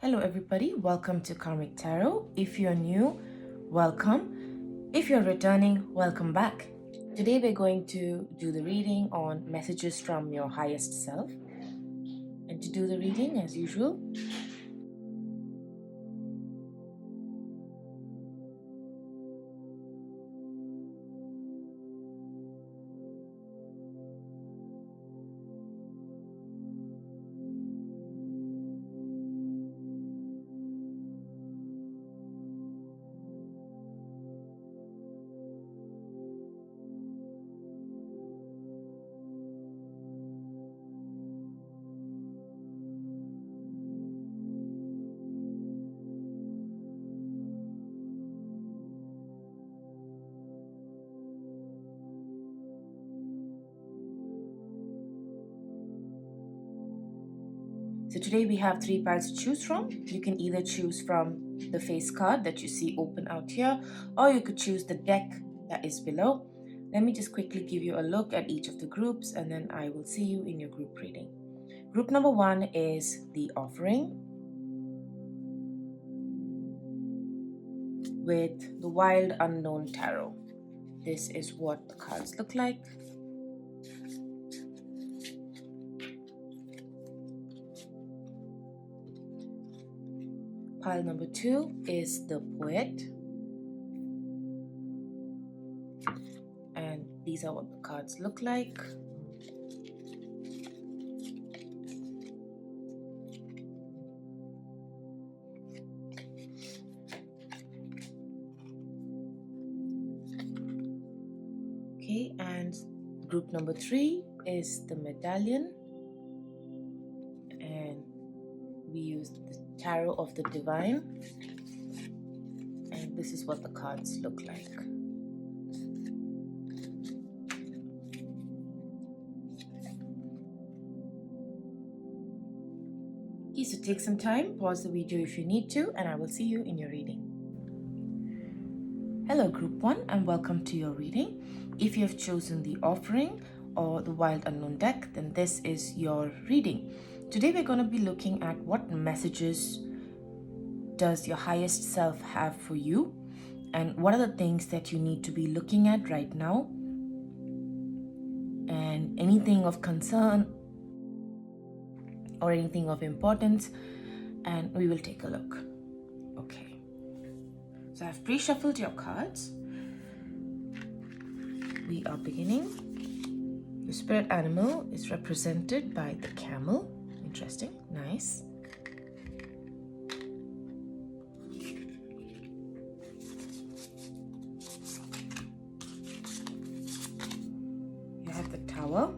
Hello everybody, welcome to Karmic Tarot. If you're new, welcome. If you're returning, welcome back. Today we're going to do the reading on messages from your highest self. And to do the reading, as usual, so today we have 3 piles to choose from. You can either choose from the face card that you see open out here, or you could choose the deck that is below. Let me just quickly give you a look at each of the groups and then I will see you in your group reading. Group number 1 is the offering with the Wild Unknown Tarot. This is what the cards look like. Pile number 2 is the Poet. And these are what the cards look like. Okay, and group number 3 is the Medallion. And we used the Tarot of the Divine. And this is what the cards look like. Okay, so take some time, pause the video if you need to, and I will see you in your reading. Hello group 1 and welcome to your reading. If you have chosen the offering or the Wild Unknown deck, then this is your reading. Today we're going to be looking at what messages does your highest self have for you and what are the things that you need to be looking at right now and anything of concern or anything of importance, and we will take a look. Okay, so I've pre-shuffled your cards. We are beginning. The spirit animal is represented by the camel. Interesting, nice. You have the Tower,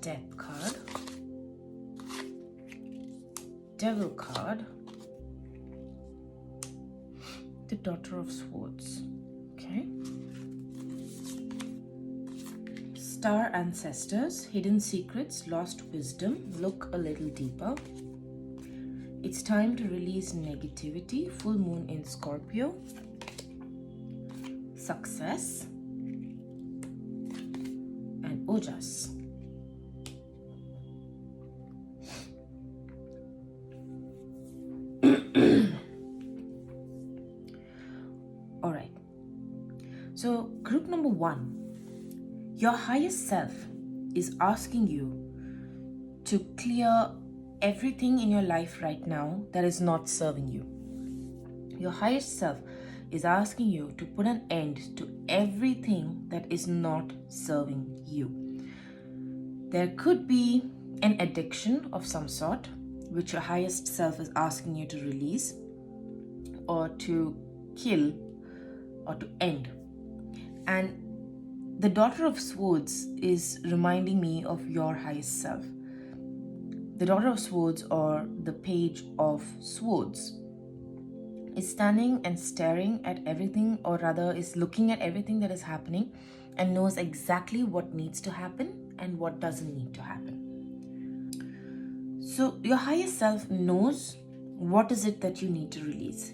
Death card, Devil card, the Daughter of Swords. Okay. Star Ancestors, Hidden Secrets, Lost Wisdom, Look a Little Deeper. It's time to release negativity, Full Moon in Scorpio. Success. And Ojas. All right. So group number 1. Your highest self is asking you to clear everything in your life right now that is not serving you. Your highest self is asking you to put an end to everything that is not serving you. There could be an addiction of some sort, which your highest self is asking you to release or to kill or to end. And the Daughter of Swords is reminding me of your highest self. The Daughter of Swords, or the Page of Swords, is standing and staring at everything, or rather is looking at everything that is happening and knows exactly what needs to happen and what doesn't need to happen. So your highest self knows what is it that you need to release,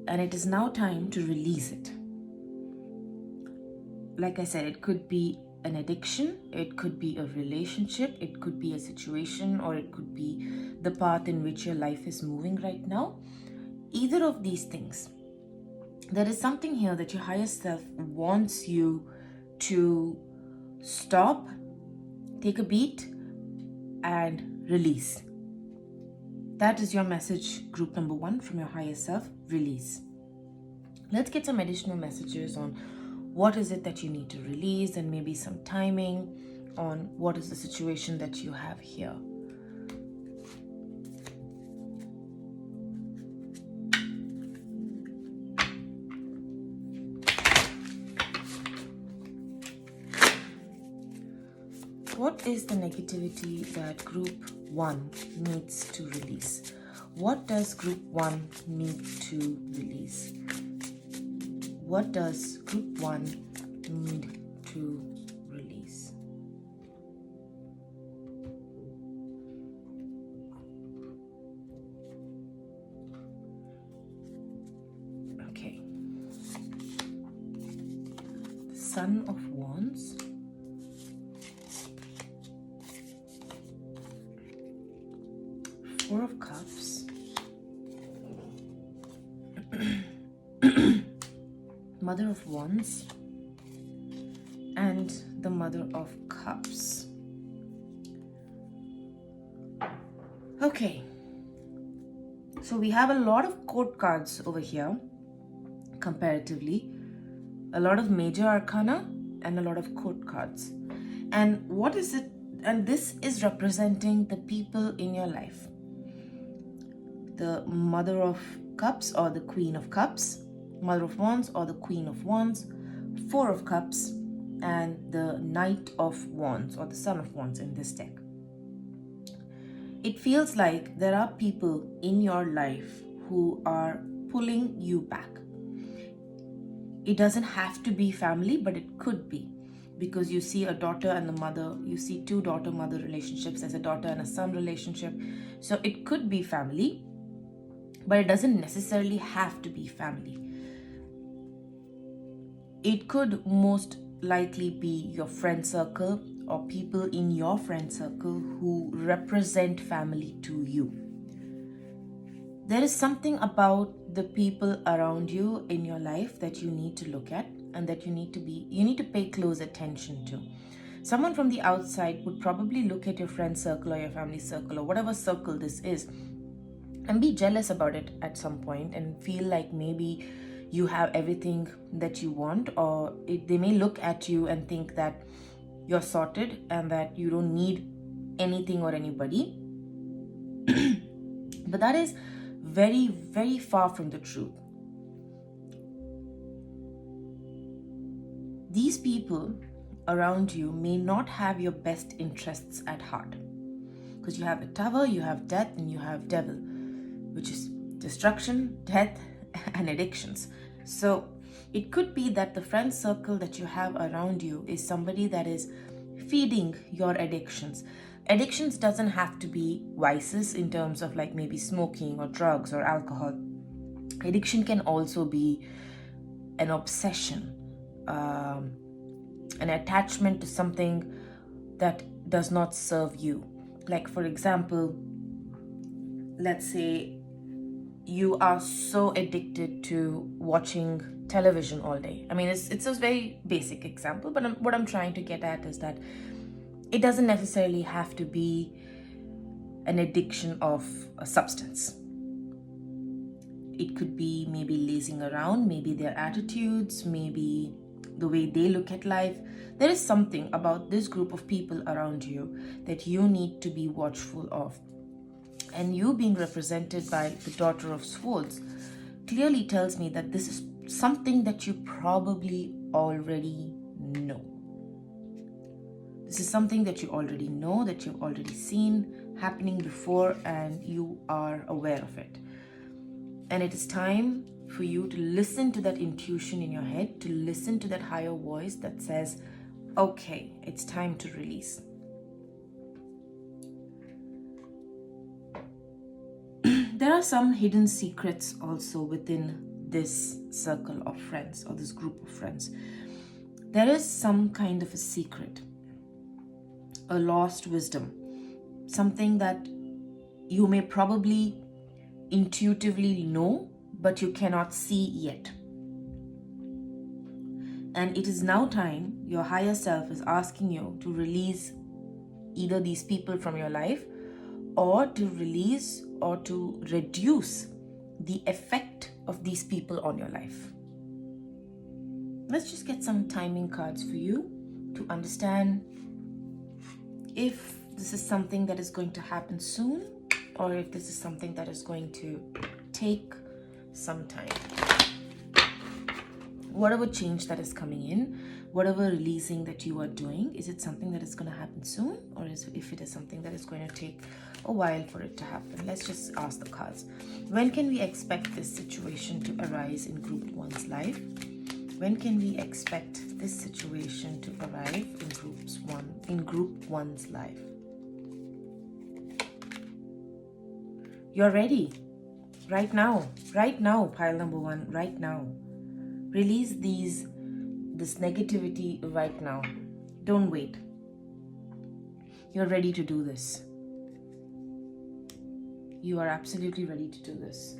and it is now time to release it. Like I said, it could be an addiction, it could be a relationship, it could be a situation, or it could be the path in which your life is moving right now. Either of these things, there is something here that your higher self wants you to stop, take a beat, and release. That is your message, group number 1, from your higher self: release. Let's get some additional messages on what is it that you need to release, and maybe some timing on what is the situation that you have here. What is the negativity that group 1 needs to release? What does group 1 need to release? What does group 1 need to release? Okay. The Son of Wands. Four of Cups. Mother of Wands and the Mother of Cups. Okay, so we have a lot of court cards over here comparatively, a lot of major arcana and a lot of court cards. And what is it? And this is representing the people in your life: the Mother of Cups or the Queen of Cups, Mother of Wands or the Queen of Wands, Four of Cups, and the Knight of Wands or the Son of Wands in this deck. It feels like there are people in your life who are pulling you back. It doesn't have to be family, but it could be, because you see a daughter and the mother, you see two daughter-mother relationships, there's a daughter and a son relationship. So it could be family, but it doesn't necessarily have to be family. It could most likely be your friend circle or people in your friend circle who represent family to you. There is something about the people around you in your life that you need to look at and that you need to pay close attention to. Someone from the outside would probably look at your friend circle or your family circle or whatever circle this is and be jealous about it at some point and feel like maybe you have everything that you want, or they may look at you and think that you're sorted and that you don't need anything or anybody. But that is very, very far from the truth. These people around you may not have your best interests at heart, because you have the Tower, you have Death, and you have Devil, which is destruction, death, and addictions. So it could be that the friend circle that you have around you is somebody that is feeding your addictions. Addictions doesn't have to be vices in terms of like maybe smoking or drugs or alcohol. Addiction can also be an obsession, an attachment to something that does not serve you. Like, for example, let's say you are so addicted to watching television all day. I mean, it's a very basic example, but what I'm trying to get at is that it doesn't necessarily have to be an addiction of a substance. It could be maybe lazing around, maybe their attitudes, maybe the way they look at life. There is something about this group of people around you that you need to be watchful of. And you being represented by the Daughter of Swords clearly tells me that this is something that you probably already know. This is something that you already know, that you've already seen happening before, and you are aware of it. And it is time for you to listen to that intuition in your head, to listen to that higher voice that says, okay, it's time to release. There are some hidden secrets also within this circle of friends or this group of friends. There is some kind of a secret, a lost wisdom, something that you may probably intuitively know, but you cannot see yet. And it is now time your higher self is asking you to release either these people from your life, or to release or to reduce the effect of these people on your life. Let's just get some timing cards for you to understand if this is something that is going to happen soon, or if this is something that is going to take some time. Whatever change that is coming in, whatever releasing that you are doing, is it something that is going to happen soon, or if it is something that is going to take a while for it to happen? Let's just ask the cards. When can we expect this situation to arise in group one's life? When can we expect this situation to arrive in group one's life? You're ready. Right now, pile number one, right now. Release this negativity right now. Don't wait. You're ready to do this. You are absolutely ready to do this.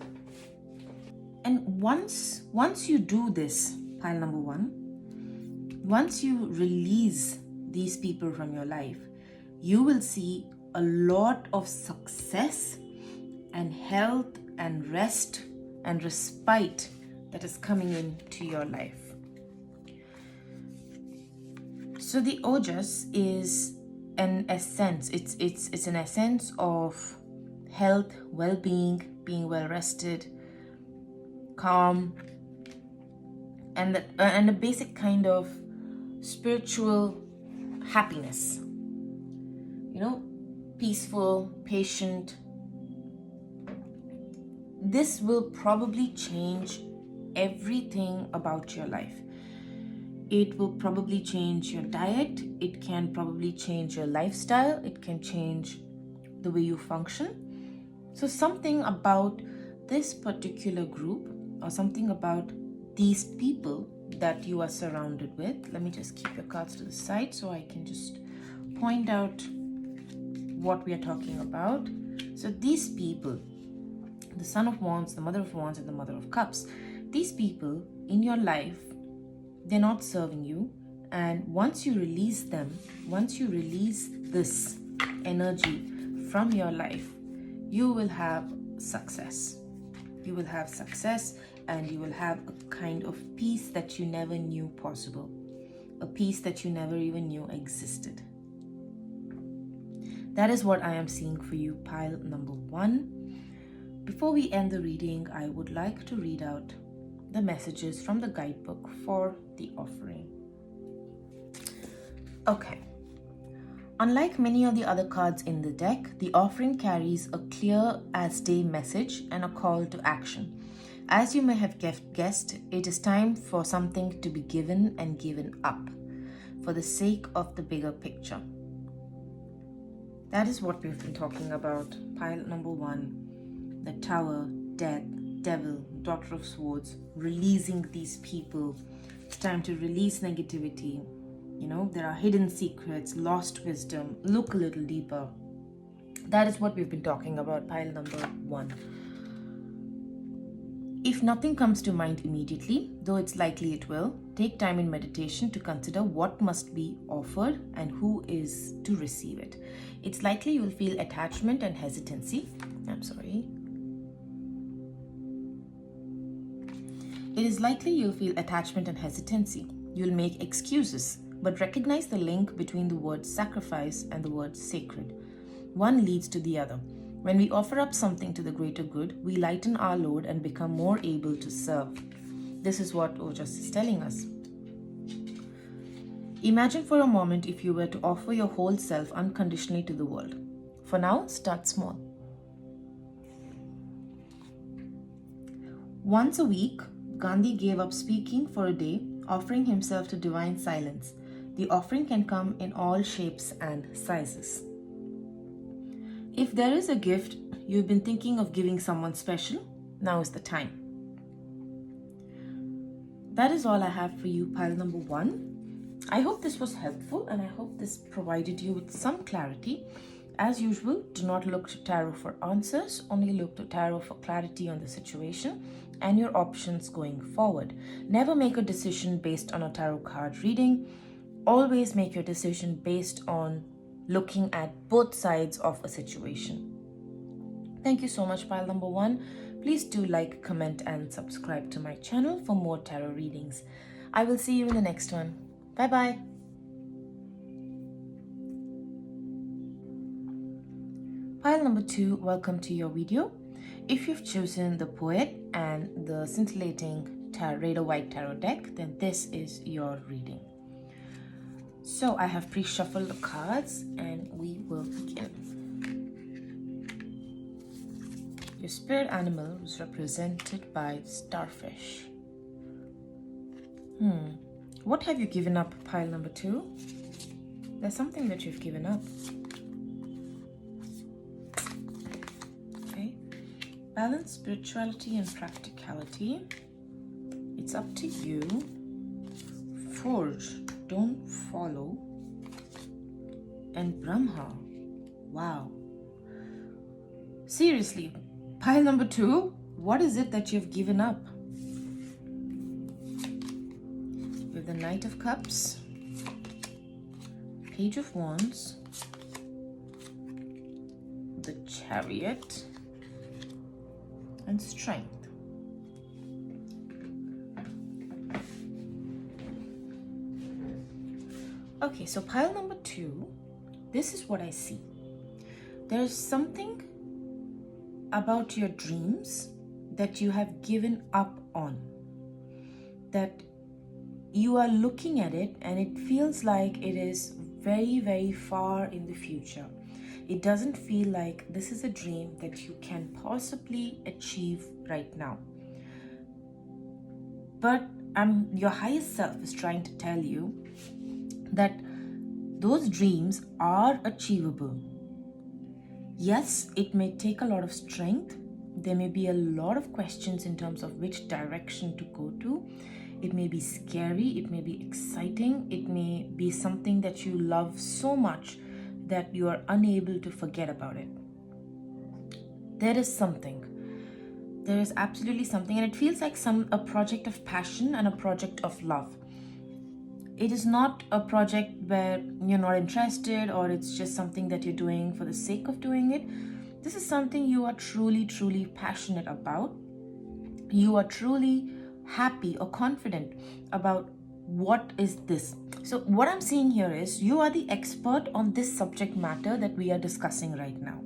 And once you do this, pile number one, once you release these people from your life, you will see a lot of success and health and rest and respite that is coming into your life. So the Ojas is an essence. It's an essence of health, well-being, being well rested, calm, and a basic kind of spiritual happiness. Peaceful, patient. This will probably change everything about your life. It will probably change your diet. It can probably change your lifestyle. It can change the way you function. So something about this particular group, or something about these people that you are surrounded with. Let me just keep your cards to the side so I can just point out what we are talking about. So these people, the Son of Wands, the Mother of Wands, and the Mother of Cups, these people in your life, they're not serving you. And once you release them, once you release this energy from your life, you will have success. You will have success, and you will have a kind of peace that you never knew possible, a peace that you never even knew existed. That is what I am seeing for you, pile number one. Before we end the reading, I would like to read out the messages from the guidebook for the offering. Okay. Unlike many of the other cards in the deck, the offering carries a clear as day message and a call to action. As you may have guessed, it is time for something to be given and given up for the sake of the bigger picture. That is what we've been talking about. Pile number one, the Tower, Death, Devil, Daughter of Swords, releasing these people. It's time to release negativity. There are hidden secrets, lost wisdom. Look a little deeper. That is what we've been talking about, pile number one. If nothing comes to mind immediately, though it's likely it will, take time in meditation to consider what must be offered and who is to receive it. It's likely you will feel attachment and hesitancy. It is likely you'll feel attachment and hesitancy. You'll make excuses, but recognize the link between the word sacrifice and the word sacred. One leads to the other. When we offer up something to the greater good, we lighten our load and become more able to serve. This is what Ojas is telling us. Imagine for a moment if you were to offer your whole self unconditionally to the world. For now, start small. Once a week, Gandhi gave up speaking for a day, offering himself to divine silence. The offering can come in all shapes and sizes. If there is a gift you've been thinking of giving someone special, now is the time. That is all I have for you, pile number one. I hope this was helpful and I hope this provided you with some clarity. As usual, do not look to tarot for answers, only look to tarot for clarity on the situation and your options going forward. Never make a decision based on a tarot card reading. Always make your decision based on looking at both sides of a situation. Thank you so much, pile number 1. Please do like, comment, and subscribe to my channel for more tarot readings. I will see you in the next one. Bye-bye. Pile number 2, welcome to your video. If you've chosen the Poet and the scintillating Rider White Tarot deck, then this is your reading. So I have pre-shuffled the cards and we will begin. Your spirit animal was represented by starfish. What have you given up, pile number 2? There's something that you've given up. Okay. Balance spirituality and practicality. It's up to you. Forge, don't follow. And Brahma. Wow. Seriously, pile number 2, what is it that you've given up? With the Knight of Cups, Page of Wands, the Chariot, and Strength. Okay, so pile number 2, this is what I see. There's something about your dreams that you have given up on, that you are looking at it and it feels like it is very, very far in the future. It doesn't feel like this is a dream that you can possibly achieve right now. But your highest self is trying to tell you that those dreams are achievable. Yes, it may take a lot of strength. There may be a lot of questions in terms of which direction to go to. It may be scary, it may be exciting, it may be something that you love so much that you are unable to forget about it. There is something. There is absolutely something, and it feels like a project of passion and a project of love. It is not a project where you're not interested or it's just something that you're doing for the sake of doing it. This is something you are truly, truly passionate about. You are truly happy or confident about what is this. So what I'm seeing here is you are the expert on this subject matter that we are discussing right now.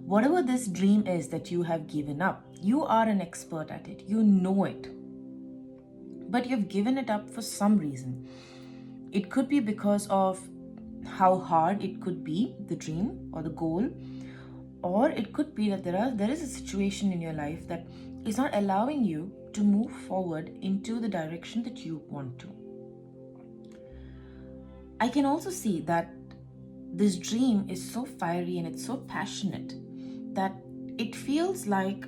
Whatever this dream is that you have given up, you are an expert at it. You know it. But you've given it up for some reason. It could be because of how hard it could be, the dream or the goal, or it could be that there is a situation in your life that is not allowing you to move forward into the direction that you want to. I can also see that this dream is so fiery and it's so passionate that it feels like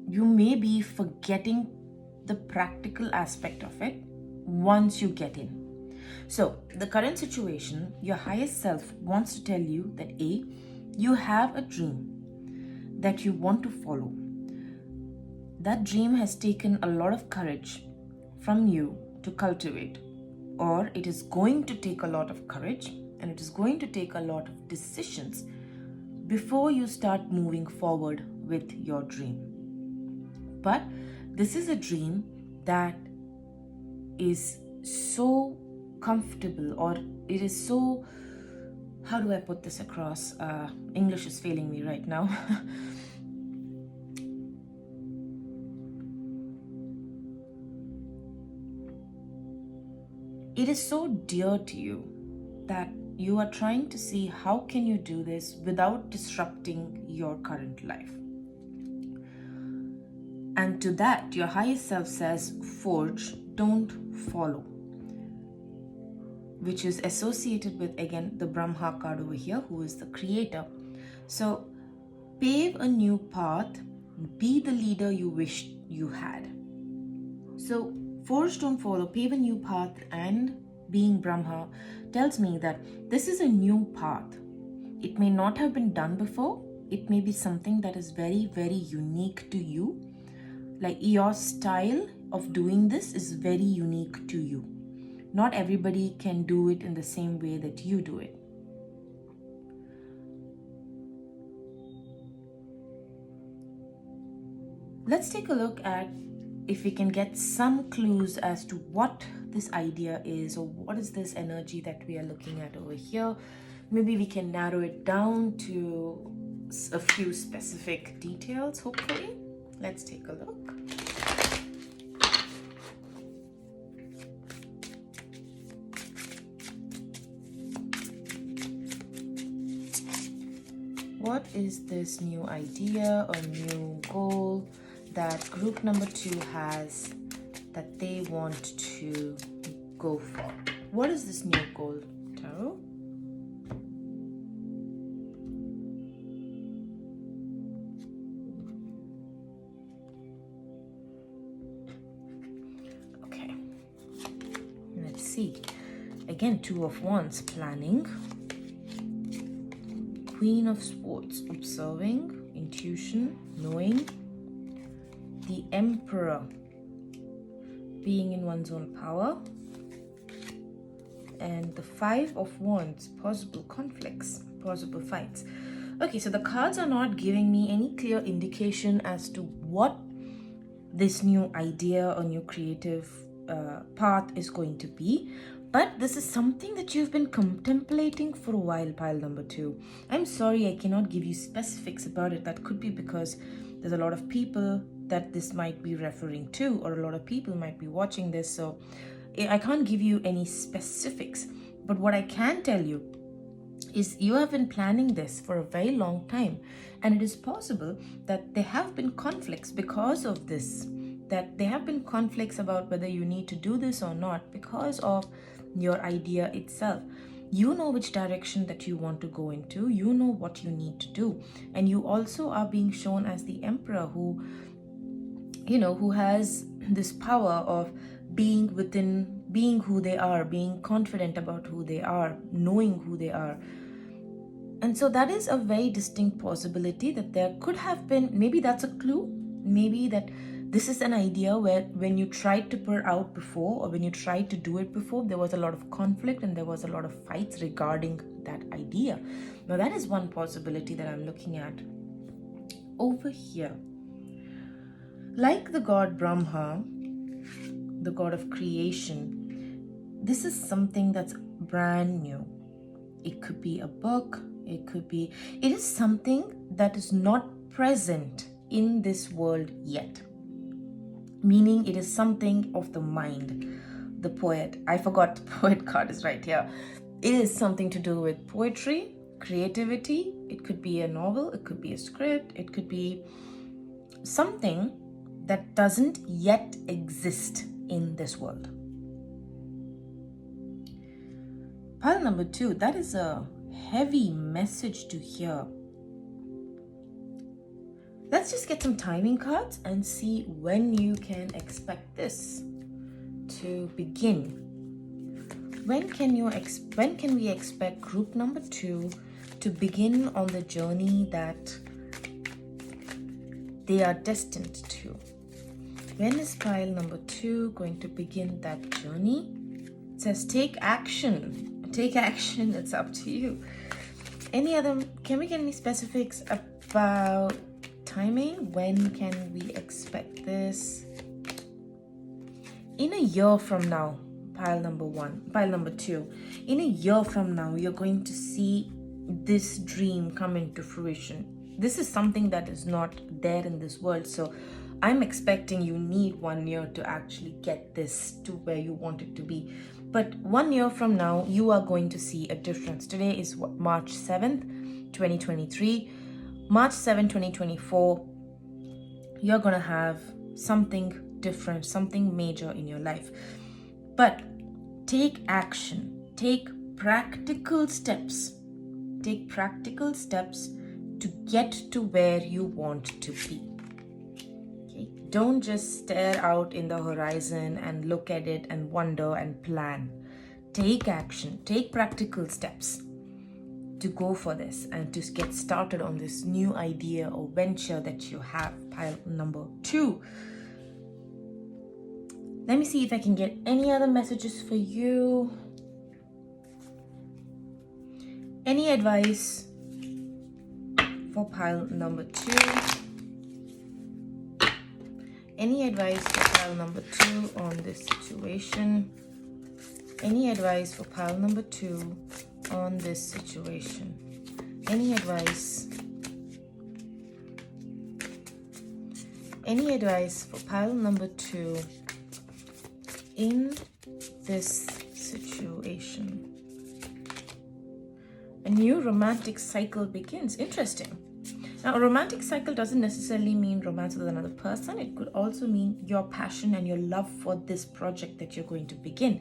you may be forgetting the practical aspect of it once you get in. So the current situation, your highest self wants to tell you that A, you have a dream that you want to follow. That dream has taken a lot of courage from you to cultivate, or it is going to take a lot of courage and it is going to take a lot of decisions before you start moving forward with your dream. But this is a dream that is so comfortable, or it is so, how do I put this across? English is failing me right now. It is so dear to you that you are trying to see how can you do this without disrupting your current life. And to that, your highest self says, forge, don't follow, which is associated with, again, the Brahma card over here, who is the creator. So pave a new path, be the leader you wished you had. So forge, don't follow, pave a new path, and being Brahma, tells me that this is a new path. It may not have been done before. It may be something that is very, very unique to you. Like your style of doing this is very unique to you. Not everybody can do it in the same way that you do it. Let's take a look at if we can get some clues as to what this idea is, or what is this energy that we are looking at over here. Maybe we can narrow it down to a few specific details, hopefully. Let's take a look. What is this new idea or new goal that group number 2 has that they want to go for? What is this new goal, Tarot? Okay, let's see. Again, 2 of Wands, planning. Queen of Swords, observing, intuition, knowing. The Emperor, being in one's own power. And the 5 of Wands, possible conflicts, possible fights. Okay, so the cards are not giving me any clear indication as to what this new idea or new creative path is going to be. But this is something that you've been contemplating for a while, pile number 2. I'm sorry I cannot give you specifics about it. That could be because there's a lot of people that this might be referring to, or a lot of people might be watching this. So I can't give you any specifics. But what I can tell you is you have been planning this for a very long time. And it is possible that there have been conflicts because of this. That there have been conflicts about whether you need to do this or not because of your idea itself. You know which direction that you want to go into. You know what you need to do. And you also are being shown as the Emperor who, who has this power of being within, being who they are, being confident about who they are, knowing who they are. And so that is a very distinct possibility that there could have been, maybe that's a clue, maybe that this is an idea where when you tried to put it out before, or when you tried to do it before, there was a lot of conflict and there was a lot of fights regarding that idea. Now that is one possibility that I'm looking at. Over here, like the god Brahma, the god of creation, this is something that's brand new. It could be a book, it is something that is not present in this world yet. Meaning it is something of the mind. The poet, I forgot the poet card is right here. It is something to do with poetry, creativity. It could be a novel, it could be a script, it could be something that doesn't yet exist in this world. Pile number 2, that is a heavy message to hear. Let's just get some timing cards and see when you can expect this to begin. When can we expect group number 2 to begin on the journey that they are destined to? When is pile number 2 going to begin that journey? It says take action. Take action, it's up to you. Can we get any specifics about timing? When can we expect this? In a year from now, pile number 2, in a year from now, you're going to see this dream come into fruition. This is something that is not there in this world. So I'm expecting you need 1 year to actually get this to where you want it to be. But 1 year from now, you are going to see a difference. Today is March 7th, 2023. March 7, 2024, you're going to have something different, something major in your life. But take action, take practical steps. Take practical steps to get to where you want to be. Okay? Don't just stare out in the horizon and look at it and wonder and plan. take action, take practical steps to go for this and to get started on this new idea or venture that you have. Pile number 2. Let me see if I can get any other messages for you. Any advice for pile number 2? Any advice for pile number 2 on this situation? Any advice for pile number 2 on this situation? Any advice? Any advice for pile number 2 in this situation? A new romantic cycle begins. Interesting. Now, a romantic cycle doesn't necessarily mean romance with another person. It could also mean your passion and your love for this project that you're going to begin.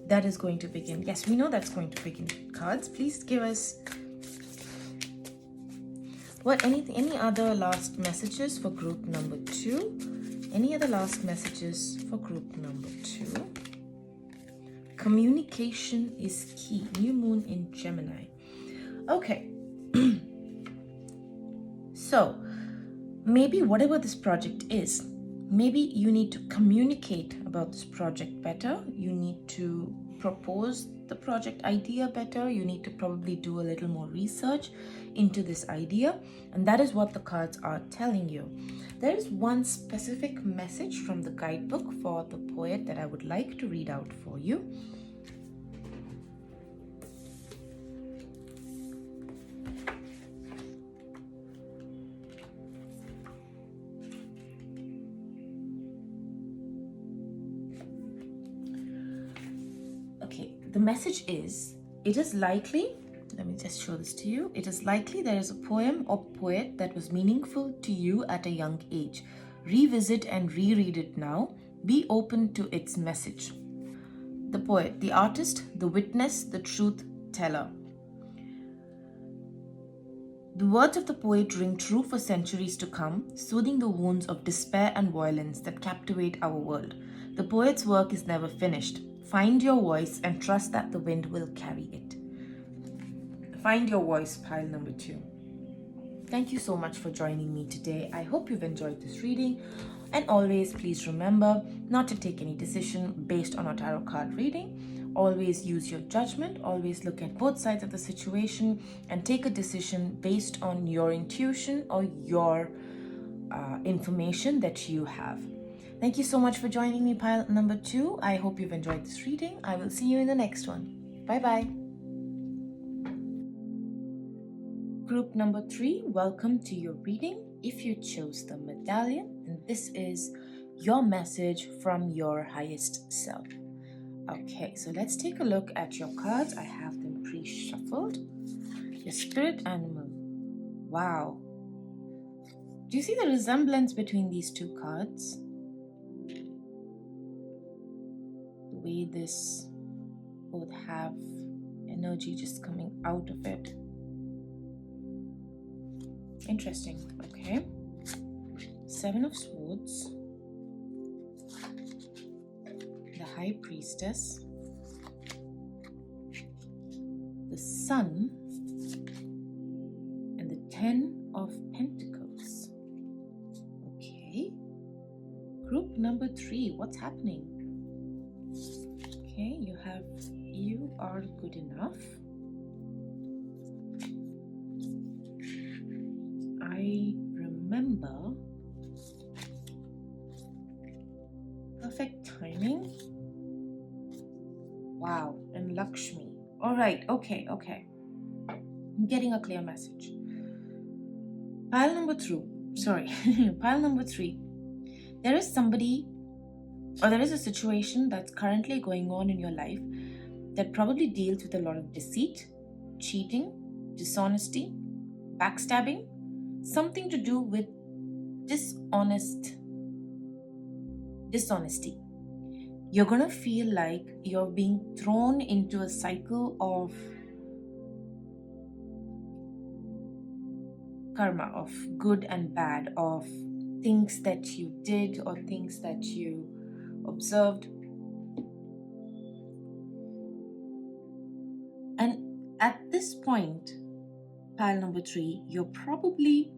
That is going to begin. Yes, we know that's going to begin. Cards, please give us any other last messages for group number 2? Any other last messages for group number 2? Communication is key. New moon in Gemini. Okay. So, maybe whatever this project is, maybe you need to communicate about this project better. You need to propose the project idea better. You need to probably do a little more research into this idea. And that is what the cards are telling you. There is one specific message from the guidebook for the poet that I would like to read out for you. The message is, it is likely, let me just show this to you. It is likely there is a poem or poet that was meaningful to you at a young age. Revisit and reread it now. Be open to its message. The poet, the artist, the witness, the truth teller. The words of the poet ring true for centuries to come, soothing the wounds of despair and violence that captivate our world. The poet's work is never finished. Find your voice and trust that the wind will carry it. Find your voice, pile number 2. Thank you so much for joining me today. I hope you've enjoyed this reading. And always, please remember not to take any decision based on a tarot card reading. Always use your judgment. Always look at both sides of the situation and take a decision based on your intuition or your information that you have. Thank you so much for joining me, pile number 2. I hope you've enjoyed this reading. I will see you in the next one. Bye-bye. Group number 3, welcome to your reading. If you chose the medallion, and this is your message from your highest self. Okay, so let's take a look at your cards. I have them pre-shuffled. Your spirit animal. Wow. Do you see the resemblance between these two cards? Way this both have energy just coming out of it. Interesting. Okay. 7 of Swords, the High Priestess, the Sun, and the 10 of Pentacles. Okay. Group number 3, what's happening? Okay, you have you are good enough. I remember. Perfect timing. Wow, and Lakshmi. All right, okay. I'm getting a clear message. Pile number 3. Pile number 3. There is somebody or there is a situation that's currently going on in your life that probably deals with a lot of deceit, cheating, dishonesty, backstabbing, something to do with dishonesty. You're going to feel like you're being thrown into a cycle of karma, of good and bad, of things that you did or things that you observed. this point, pile number 3, you're probably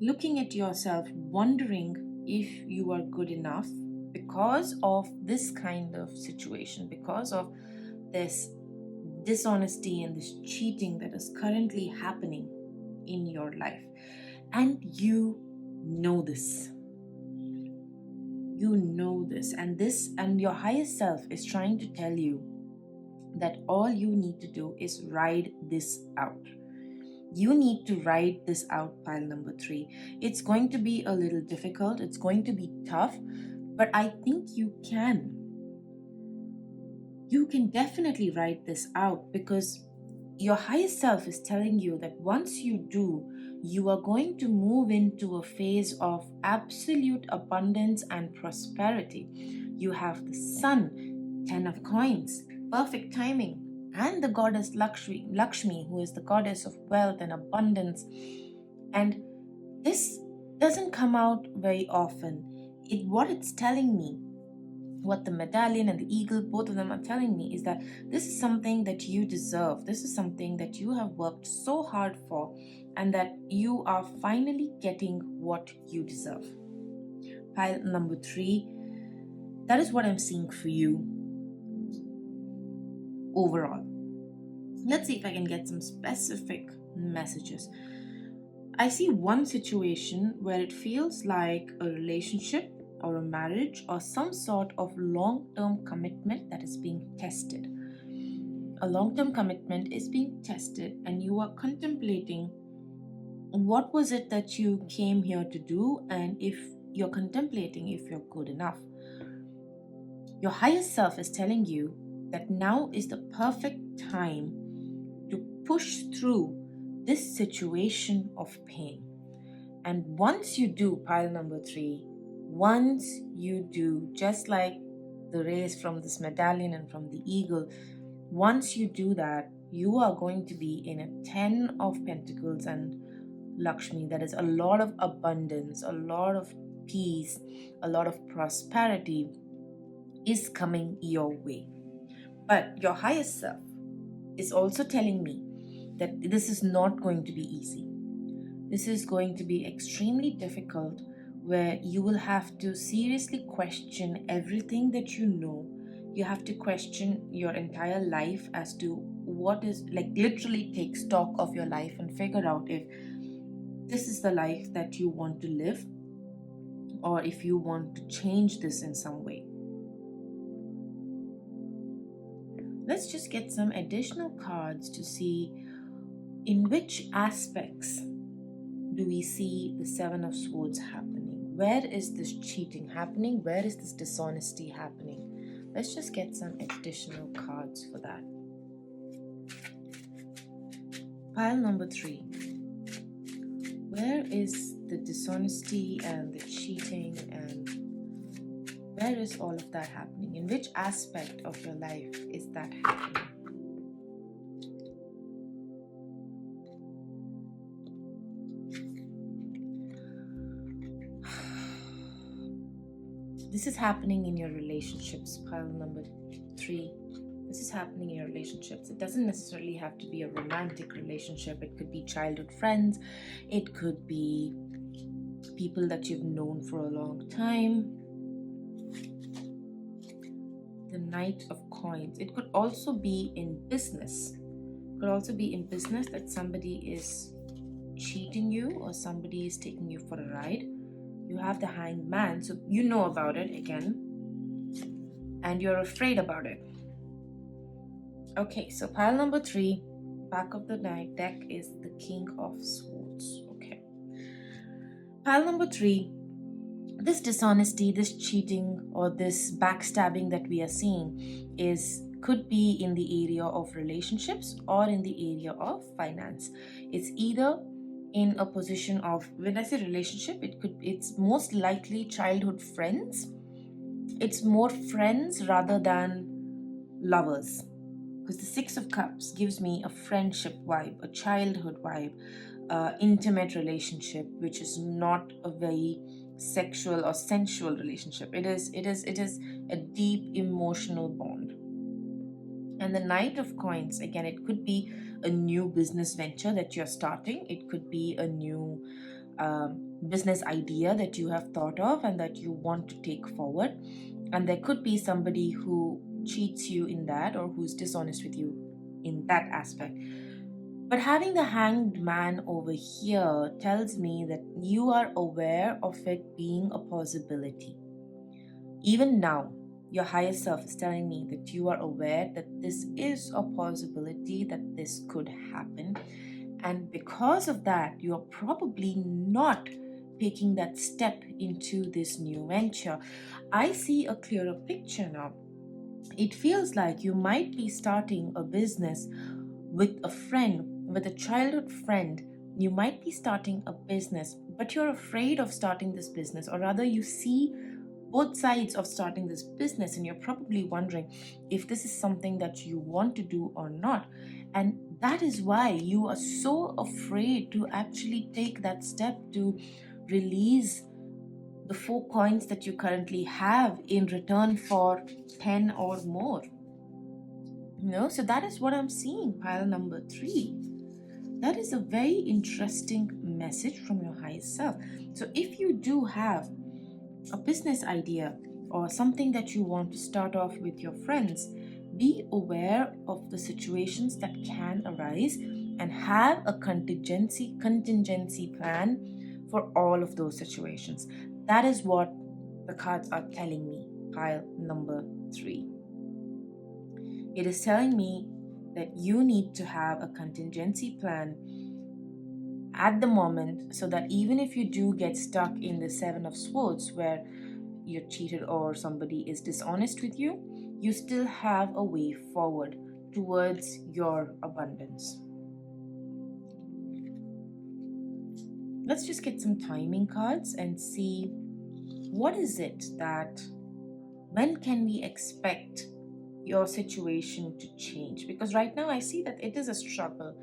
looking at yourself, wondering if you are good enough because of this kind of situation, because of this dishonesty and this cheating that is currently happening in your life. And you know this. You know this, and your higher self is trying to tell you that all you need to do is ride this out. You need to ride this out, pile number 3. It's going to be a little difficult, it's going to be tough, but I think you can. You can definitely ride this out, because your higher self is telling you that once you do, you are going to move into a phase of absolute abundance and prosperity. You have the sun, 10 of coins, perfect timing, and the goddess Lakshmi, who is the goddess of wealth and abundance. And this doesn't come out very often. What it's telling me, what the medallion and the eagle, both of them are telling me, is that this is something that you deserve. This is something that you have worked so hard for, and that you are finally getting what you deserve. Pile number 3, that is what I'm seeing for you overall. Let's see if I can get some specific messages. I see one situation where it feels like a relationship or a marriage or some sort of long-term commitment that is being tested. A long-term commitment is being tested, and you are contemplating what was it that you came here to do, and if you're contemplating if you're good enough. Your higher self is telling you that now is the perfect time to push through this situation of pain. And once you do, pile number 3, once you do, just like the rays from this medallion and from the eagle, once you do that, you are going to be in a 10 of pentacles and Lakshmi. That is a lot of abundance, a lot of peace, a lot of prosperity is coming your way. But your higher self is also telling me that this is not going to be easy. This is going to be extremely difficult, where you will have to seriously question everything that you know. You have to question your entire life as to what is, like, literally take stock of your life and figure out if this is the life that you want to live, or if you want to change this in some way. Let's just get some additional cards to see in which aspects do we see the 7 of Swords happening. Where is this cheating happening? Where is this dishonesty happening? Let's just get some additional cards for that. Pile number 3. Where is the dishonesty and the cheating, and where is all of that happening? In which aspect of your life is that happening? This is happening in your relationships, pile number 3. This is happening in your relationships. It doesn't necessarily have to be a romantic relationship. It could be childhood friends. It could be people that you've known for a long time. The Knight of Coins. It could also be in business. It could also be in business that somebody is cheating you, or somebody is taking you for a ride. You have the Hanged Man, so you know about it again, and you're afraid about it. Okay, so pile number 3, back of the deck is the King of Swords. Okay, pile number 3, this dishonesty, this cheating, or this backstabbing that we are seeing could be in the area of relationships or in the area of finance. It's either in a position of, when I say relationship, it's most likely childhood friends. It's more friends rather than lovers, because the 6 of Cups gives me a friendship vibe, a childhood vibe, intimate relationship, which is not a very sexual or sensual relationship. It is a deep emotional bond. And the Knight of Coins, again, it could be a new business venture that you're starting. It could be a new business idea that you have thought of and that you want to take forward. And there could be somebody who cheats you in that, or who's dishonest with you in that aspect. But having the Hanged Man over here tells me that you are aware of it being a possibility. Even now, your higher self is telling me that you are aware that this is a possibility, that this could happen. And because of that, you're probably not taking that step into this new venture. I see a clearer picture now. It feels like you might be starting a business with a friend, with a childhood friend. You might be starting a business, but you're afraid of starting this business, or rather, you see both sides of starting this business, and you're probably wondering if this is something that you want to do or not. And that is why you are so afraid to actually take that step to release the 4 coins that you currently have in return for 10 or more. So that is what I'm seeing, pile number 3. That is a very interesting message from your highest self. So if you do have a business idea or something that you want to start off with your friends, be aware of the situations that can arise and have a contingency plan for all of those situations. That is what the cards are telling me, pile number 3. It is telling me that you need to have a contingency plan at the moment, so that even if you do get stuck in the 7 of Swords where you're cheated or somebody is dishonest with you, you still have a way forward towards your abundance. Let's just get some timing cards and see what is it that, when can we expect your situation to change? Because right now I see that it is a struggle,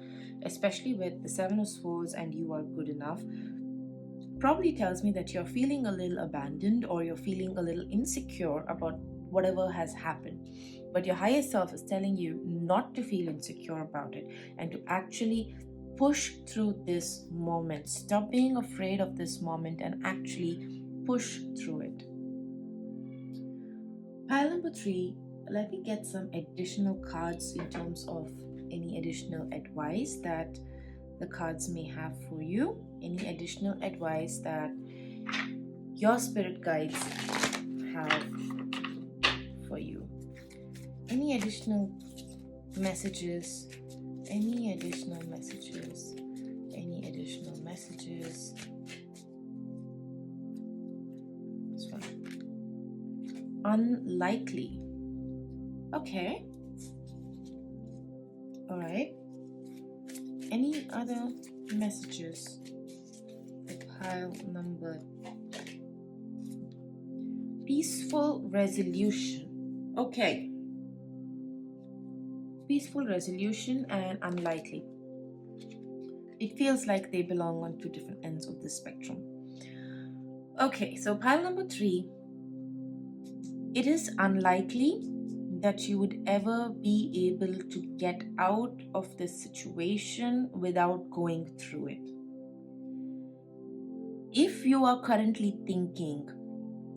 especially with the 7 of Swords and you are good enough. Probably tells me that you're feeling a little abandoned, or you're feeling a little insecure about whatever has happened. But your higher self is telling you not to feel insecure about it and to actually push through this moment. Stop being afraid of this moment and actually push through it. Pile number 3, let me get some additional cards in terms of any additional advice that the cards may have for you, any additional advice that your spirit guides have for you, any additional messages, any additional messages. This one. Unlikely. Okay. All right. Any other messages? Pile number. Peaceful resolution. Okay. Peaceful resolution and unlikely. It feels like they belong on 2 different ends of the spectrum. Okay, so pile number 3. It is unlikely that you would ever be able to get out of this situation without going through it. If you are currently thinking,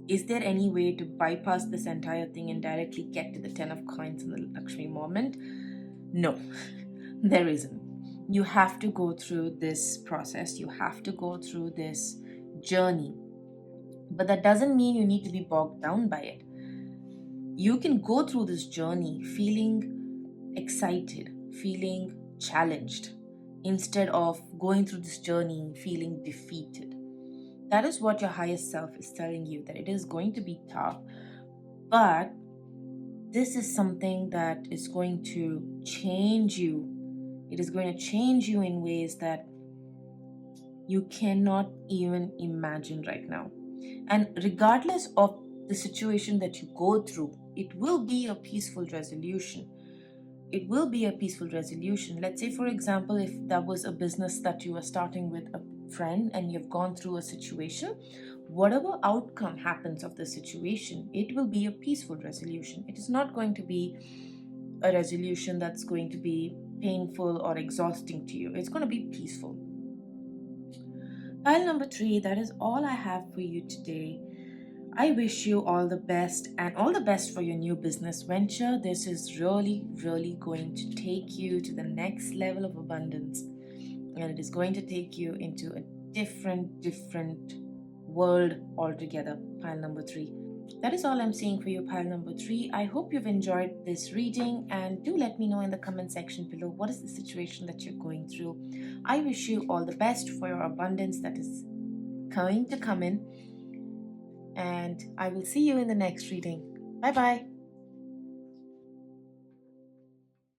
is there any way to bypass this entire thing and directly get to the 10 of coins in the Lakshmi moment? No, there isn't. You have to go through this process. You have to go through this journey. But that doesn't mean you need to be bogged down by it. You can go through this journey feeling excited, feeling challenged, instead of going through this journey feeling defeated. That is what your highest self is telling you, that it is going to be tough, but this is something that is going to change you. It is going to change you in ways that you cannot even imagine right now. And regardless of the situation that you go through, it will be a peaceful resolution. It will be a peaceful resolution. Let's say, for example, if that was a business that you were starting with a friend and you've gone through a situation, whatever outcome happens of the situation, it will be a peaceful resolution. It is not going to be a resolution that's going to be painful or exhausting to you. It's going to be peaceful. Pile number 3, that is all I have for you today. I wish you all the best and all the best for your new business venture. This is really, really going to take you to the next level of abundance, and it is going to take you into a different world altogether. Pile number 3. That is all I'm saying for you, pile number 3. I hope you've enjoyed this reading, and do let me know in the comment section below what is the situation that you're going through. I wish you all the best for your abundance that is going to come in, and I will see you in the next reading. Bye bye.